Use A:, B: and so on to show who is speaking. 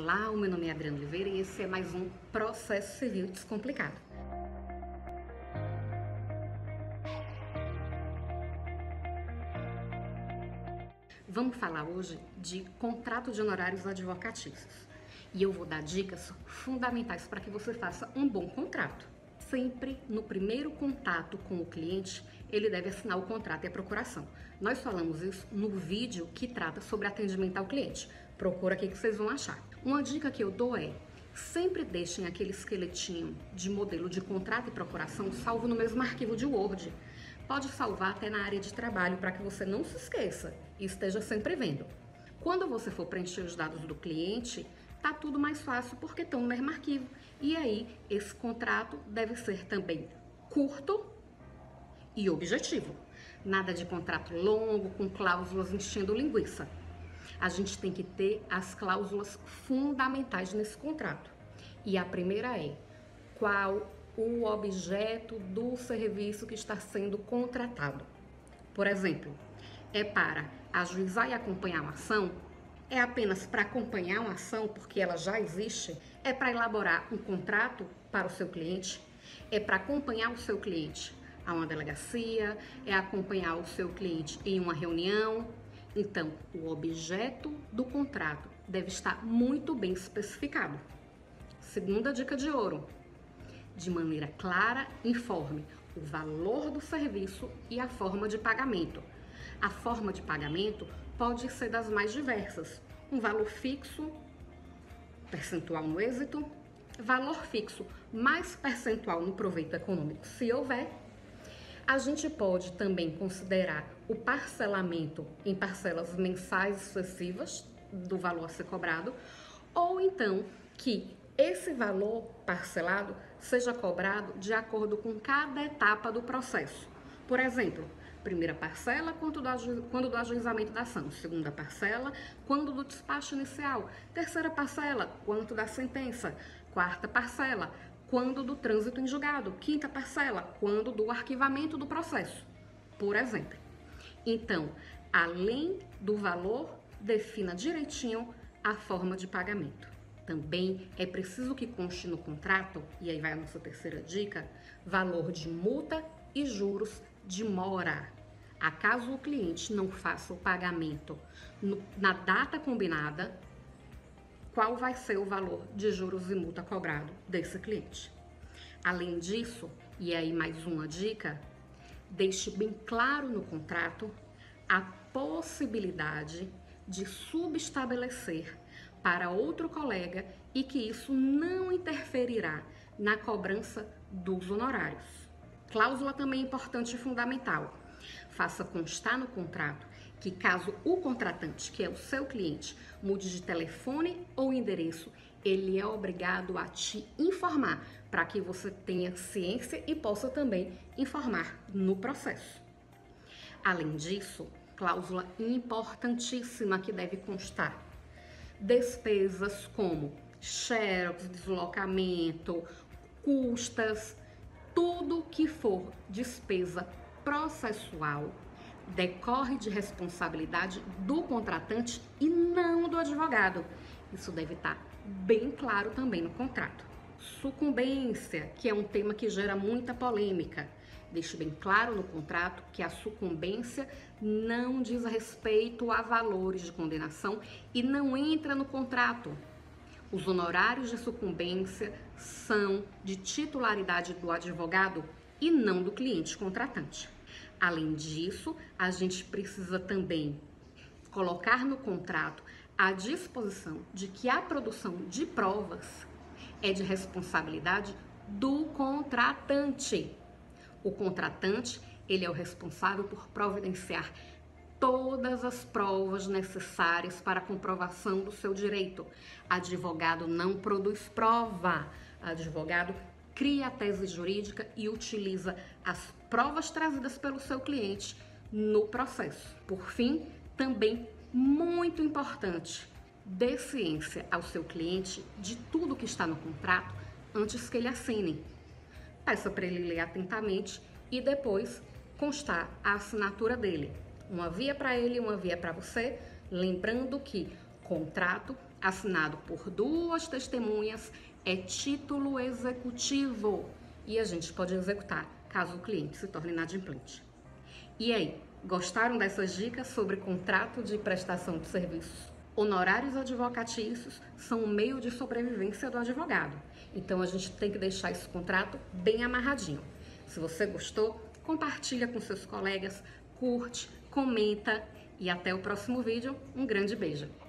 A: Olá, o meu nome é Adriana Oliveira e esse é mais um Processo Civil Descomplicado. Vamos falar hoje de contrato de honorários advocatícios. E eu vou dar dicas fundamentais para que você faça um bom contrato. Sempre no primeiro contato com o cliente, ele deve assinar o contrato e a procuração. Nós falamos isso no vídeo que trata sobre atendimento ao cliente. Procura aqui que vocês vão achar. Uma dica que eu dou é: sempre deixem aquele esqueletinho de modelo de contrato e procuração salvo no mesmo arquivo de Word. Pode salvar até na área de trabalho para que você não se esqueça e esteja sempre vendo. Quando você for preencher os dados do cliente, tá tudo mais fácil porque estão no mesmo arquivo. E aí, esse contrato deve ser também curto e objetivo. Nada de contrato longo com cláusulas enchendo linguiça. A gente tem que ter as cláusulas fundamentais nesse contrato. E a primeira é: qual o objeto do serviço que está sendo contratado? Por exemplo, é para ajuizar e acompanhar uma ação? É apenas para acompanhar uma ação porque ela já existe? É para elaborar um contrato para o seu cliente? É para acompanhar o seu cliente a uma delegacia? É acompanhar o seu cliente em uma reunião? Então, o objeto do contrato deve estar muito bem especificado. Segunda dica de ouro: de maneira clara, informe o valor do serviço e a forma de pagamento. A forma de pagamento pode ser das mais diversas: um valor fixo, percentual no êxito, valor fixo mais percentual no proveito econômico, se houver. A gente pode também considerar o parcelamento em parcelas mensais sucessivas do valor a ser cobrado, ou então que esse valor parcelado seja cobrado de acordo com cada etapa do processo. Por exemplo, primeira parcela quando do ajuizamento da ação, segunda parcela quando do despacho inicial, terceira parcela quando da sentença, quarta parcela quando do trânsito em julgado, quinta parcela quando do arquivamento do processo, por exemplo. Então, além do valor, defina direitinho a forma de pagamento. Também é preciso que conste no contrato, e aí vai a nossa terceira dica, valor de multa e juros de mora. Acaso o cliente não faça o pagamento na data combinada, qual vai ser o valor de juros e multa cobrado desse cliente? Além disso, e aí mais uma dica, deixe bem claro no contrato a possibilidade de subestabelecer para outro colega e que isso não interferirá na cobrança dos honorários. Cláusula também importante e fundamental: faça constar no contrato que caso o contratante, que é o seu cliente, mude de telefone ou endereço, ele é obrigado a te informar para que você tenha ciência e possa também informar no processo. Além disso, cláusula importantíssima que deve constar: despesas como xerox, deslocamento, custas, tudo que for despesa processual decorre de responsabilidade do contratante e não do advogado. Isso deve estar bem claro também no contrato. Sucumbência, que é um tema que gera muita polêmica. Deixe bem claro no contrato que a sucumbência não diz respeito a valores de condenação e não entra no contrato. Os honorários de sucumbência são de titularidade do advogado e não do cliente contratante. Além disso, a gente precisa também colocar no contrato a disposição de que a produção de provas é de responsabilidade do contratante. O contratante, ele é o responsável por providenciar todas as provas necessárias para a comprovação do seu direito. Advogado não produz prova. Advogado cria a tese jurídica e utiliza as provas trazidas pelo seu cliente no processo. Por fim, também muito importante, dê ciência ao seu cliente de tudo que está no contrato antes que ele assine. Peça para ele ler atentamente e depois constar a assinatura dele. Uma via para ele e uma via para você, lembrando que contrato assinado por 2 testemunhas, é título executivo e a gente pode executar caso o cliente se torne inadimplente. E aí, gostaram dessas dicas sobre contrato de prestação de serviços? Honorários advocatícios são um meio de sobrevivência do advogado, então a gente tem que deixar esse contrato bem amarradinho. Se você gostou, compartilha com seus colegas, curte, comenta e até o próximo vídeo. Um grande beijo!